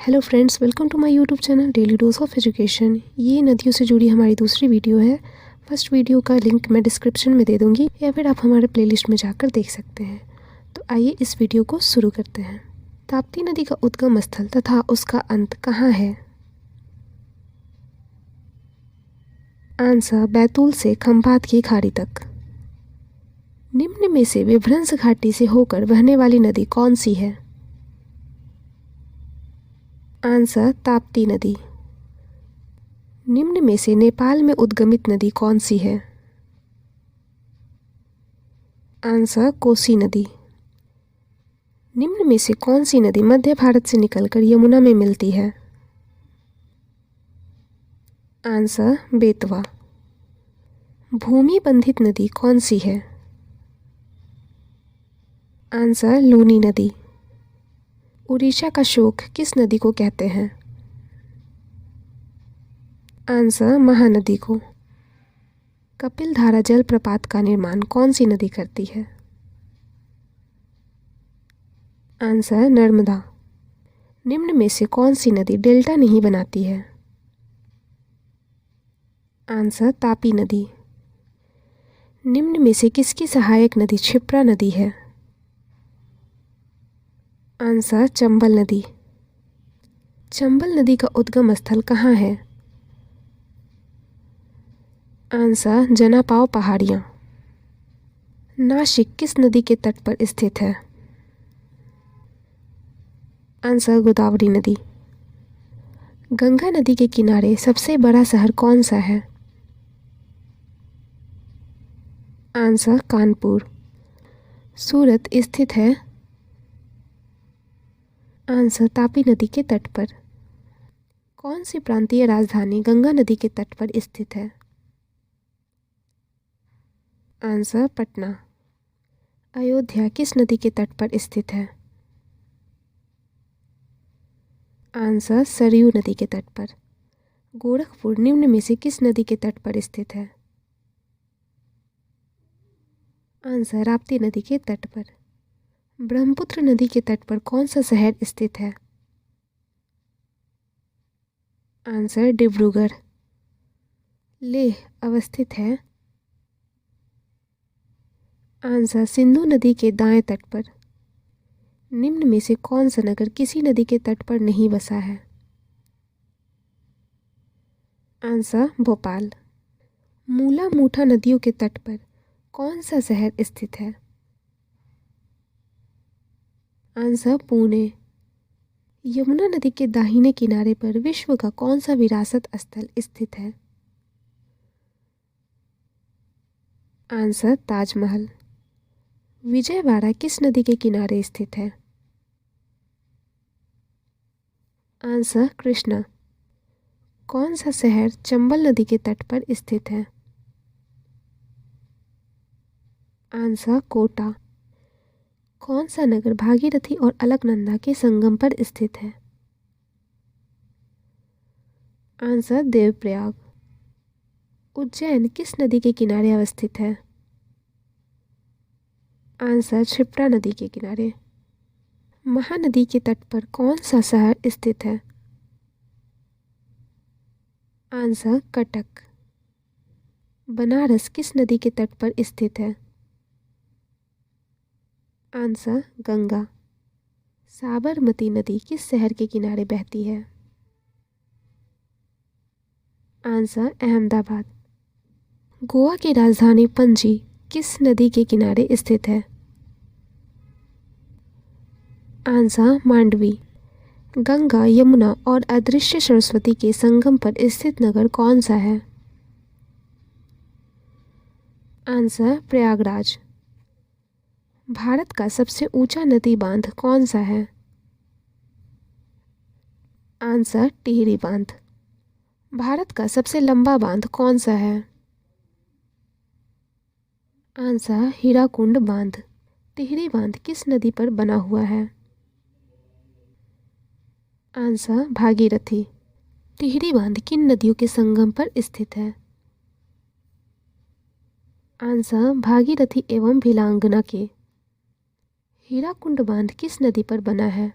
Hello friends, welcome to my YouTube channel daily dose of education. ये नदियों से जुड़ी हमारी दूसरी वीडियो है। फर्स्ट वीडियो का लिंक मैं डिस्क्रिप्शन में दे दूंगी या फिर आप हमारे प्लेलिस्ट में जाकर देख सकते हैं। तो आइए इस वीडियो को शुरू करते हैं। ताप्ती नदी का उद्गम स्थल तथा उसका अंत कहाँ है? आंसर बैतूल से खंभात की खाड़ी तक। निम्न में से विभ्रंश घाटी से होकर बहने वाली नदी कौन सी है? आंसर ताप्ती नदी। निम्न में से नेपाल में उद्गमित नदी कौन सी है? आंसर कोसी नदी। निम्न में से कौन सी नदी मध्य भारत से निकलकर यमुना में मिलती है? आंसर बेतवा। भूमि बंधित नदी कौन सी है? आंसर लूनी नदी। उड़ीसा का शोक किस नदी को कहते हैं? आंसर महानदी को। कपिल धारा जलप्रपात का निर्माण कौन सी नदी करती है? आंसर नर्मदा। निम्न में से कौन सी नदी डेल्टा नहीं बनाती है? आंसर तापी नदी। निम्न में से किसकी सहायक नदी क्षिप्रा नदी है? आंसर चंबल नदी। चंबल नदी का उद्गम स्थल कहाँ है? आंसर जनापाव पहाड़ियाँ। नासिक किस नदी के तट पर स्थित है? आंसर गोदावरी नदी। गंगा नदी के किनारे सबसे बड़ा शहर कौन सा है? आंसर कानपुर। सूरत स्थित है? आंसर तापी नदी के तट पर। कौन सी प्रांतीय राजधानी गंगा नदी के तट पर स्थित है? आंसर पटना। अयोध्या किस नदी के तट पर स्थित है? आंसर सरयू नदी के तट पर। गोरखपुर निम्न में से किस नदी के तट पर स्थित है? आंसर राप्ती नदी के तट पर। ब्रह्मपुत्र नदी के तट पर कौन सा शहर स्थित है? आंसर डिब्रूगढ़। लेह अवस्थित है? आंसर सिंधु नदी के दाएं तट पर। निम्न में से कौन सा नगर किसी नदी के तट पर नहीं बसा है? आंसर भोपाल। मूला मूठा नदियों के तट पर कौन सा शहर स्थित है? आंसर पुणे। यमुना नदी के दाहिने किनारे पर विश्व का कौन सा विरासत स्थल स्थित है? आंसर ताजमहल। विजयवाड़ा किस नदी के किनारे स्थित है? आंसर कृष्णा। कौन सा शहर चंबल नदी के तट पर स्थित है? आंसर कोटा। कौन सा नगर भागीरथी और अलकनंदा के संगम पर स्थित है? आंसर देवप्रयाग। उज्जैन किस नदी के किनारे अवस्थित है? आंसर क्षिप्रा नदी के किनारे। महानदी के तट पर कौन सा शहर स्थित है? आंसर कटक। बनारस किस नदी के तट पर स्थित है? आंसर गंगा। साबरमती नदी किस शहर के किनारे बहती है? आंसर अहमदाबाद। गोवा की राजधानी पणजी किस नदी के किनारे स्थित है? आंसर मांडवी। गंगा यमुना और अदृश्य सरस्वती के संगम पर स्थित नगर कौन सा है? आंसर प्रयागराज। भारत का सबसे ऊंचा नदी बांध कौन सा है? आंसर टिहरी बांध। भारत का सबसे लंबा बांध कौन सा है? आंसर हीराकुंड बांध। टिहरी बांध किस नदी पर बना हुआ है? आंसर भागीरथी। टिहरी बांध किन नदियों के संगम पर स्थित है? आंसर भागीरथी एवं भिलांगना के। हीराकुंड बांध किस नदी पर बना है?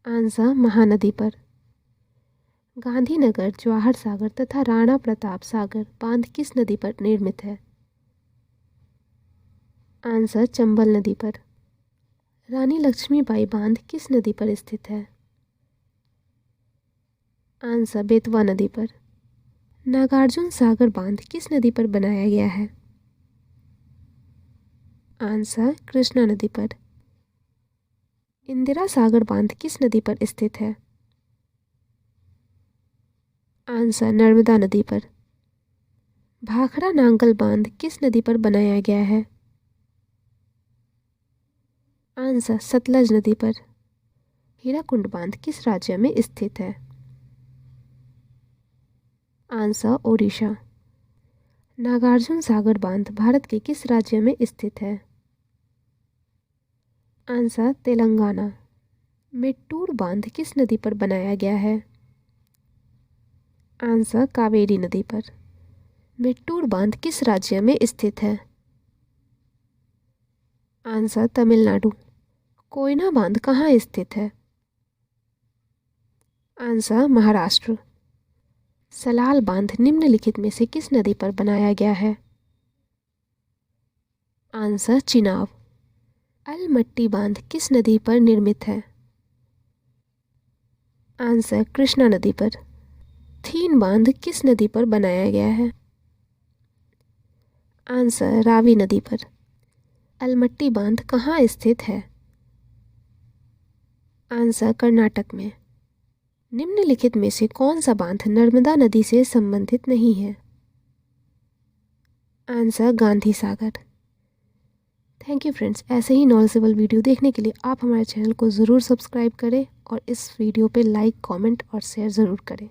आंसर महानदी पर। गांधीनगर, जवाहर सागर तथा राणा प्रताप सागर बांध किस नदी पर निर्मित है? आंसर चंबल नदी पर। रानी लक्ष्मीबाई बांध किस नदी पर स्थित है? आंसर बेतवा नदी पर। नागार्जुन सागर बांध किस नदी पर बनाया गया है? आंसर कृष्णा नदी पर। इंदिरा सागर बांध किस नदी पर स्थित है? आंसर नर्मदा नदी पर। भाखड़ा नांगल बांध किस नदी पर बनाया गया है? आंसर सतलज नदी पर। हीराकुंड बांध किस राज्य में स्थित है? आंसर ओडिशा। नागार्जुन सागर बांध भारत के किस राज्य में स्थित है? आंसर तेलंगाना। मेट्टूर बांध किस नदी पर बनाया गया है? आंसर कावेरी नदी पर। मेट्टूर बांध किस राज्य में स्थित है? आंसर तमिलनाडु। कोयना बांध कहाँ स्थित है? आंसर महाराष्ट्र। सलाल बांध निम्नलिखित में से किस नदी पर बनाया गया है? आंसर चिनाब। अलमट्टी बांध किस नदी पर निर्मित है? आंसर कृष्णा नदी पर। थीन बांध किस नदी पर बनाया गया है? आंसर रावी नदी पर। अलमट्टी बांध कहाँ स्थित है? आंसर कर्नाटक में। निम्नलिखित में से कौन सा बांध नर्मदा नदी से संबंधित नहीं है? Answer Gandhi Sagar. Thank you friends, ऐसे ही नॉलेजेबल वीडियो देखने के लिए आप हमारे चैनल को ज़रूर सब्सक्राइब करें और इस वीडियो पे लाइक, कमेंट और शेयर ज़रूर करें।